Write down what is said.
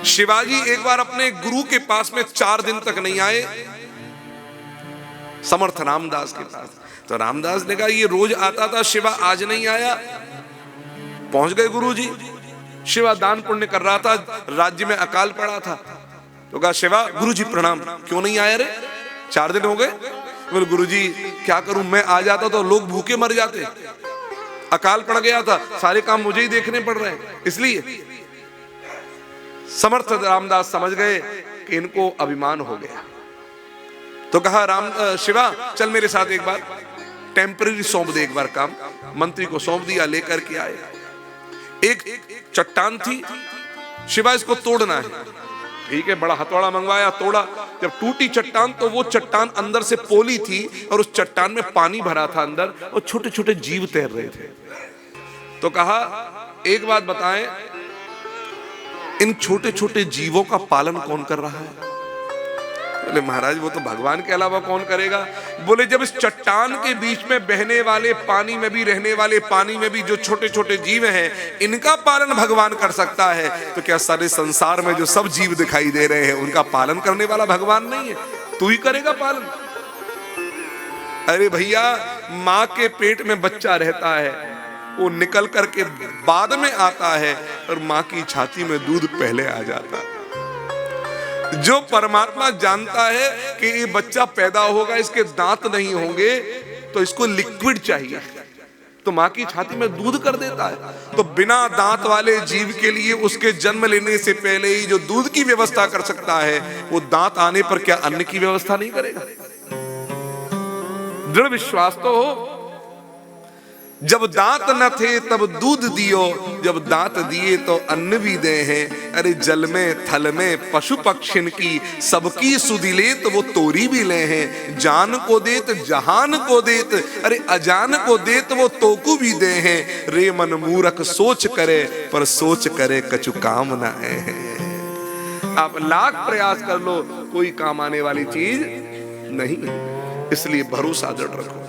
शिवाजी एक बार अपने गुरु के पास में 4 दिन तक नहीं आए, समर्थ रामदास के पास। तो रामदास ने कहा ये रोज आता था, शिवा आज नहीं आया। पहुंच गए गुरुजी। शिवा दान पुण्य कर रहा था, राज्य में अकाल पड़ा था। तो कहा शिवा गुरुजी प्रणाम, क्यों नहीं आया रे, 4 दिन हो गए। बोले गुरुजी क्या करूं, मैं आ जाता तो लोग भूखे मर जाते, अकाल पड़ गया था, सारे काम मुझे ही देखने पड़ रहे हैं, इसलिए। समर्थ रामदास समझ गए कि इनको अभिमान हो गया। तो कहा शिवा चल मेरे साथ एक बार, टेम्पररी सौंप दे एक बार काम। मंत्री को सौंप दिया, लेकर के आए। एक चट्टान थी, शिवा इसको तोड़ना है, ठीक है, बड़ा हथौड़ा मंगवाया, तोड़ा। जब टूटी चट्टान तो वो चट्टान अंदर से पोली थी और उस चट्टान में पानी भरा था अंदर, और छोटे छोटे जीव तैर रहे थे। तो कहा एक बात बताएं, इन छोटे छोटे जीवों का पालन कौन कर रहा है? बोले महाराज वो तो भगवान के अलावा कौन करेगा। बोले जब इस चट्टान के बीच में बहने वाले पानी में भी रहने वाले, पानी में भी जो छोटे छोटे जीव हैं, इनका पालन भगवान कर सकता है, तो क्या सारे संसार में जो सब जीव दिखाई दे रहे हैं उनका पालन करने वाला भगवान नहीं है? तू ही करेगा पालन। अरे भैया माँ के पेट में बच्चा रहता है, वो निकल करके बाद में आता है, और माँ की छाती में दूध पहले आ जाता है। जो परमात्मा जानता है कि ये बच्चा पैदा होगा, इसके दांत नहीं होंगे, तो इसको लिक्विड चाहिए, तो माँ की छाती में दूध कर देता है। तो बिना दांत वाले जीव के लिए उसके जन्म लेने से पहले ही जो दूध की व्यवस्था कर सकता है, वो दांत आने पर क्या अन्न की व्यवस्था नहीं करेगा? दृढ़ विश्वास तो हो। जब दांत न थे तब दूध दियो, जब दांत दिए तो अन्न भी दे हैं। अरे जल में थल में पशु पक्षिन की सबकी सुधि ले, तो वो तोरी भी ले हैं। जान को देत जहान को देत, अरे अजान को देत वो तोकू भी दे हैं। रे मन मूरख सोच करे, पर सोच करे कछु काम न है। आप लाख प्रयास कर लो, कोई काम आने वाली चीज नहीं, इसलिए भरोसा दृढ़ रखो।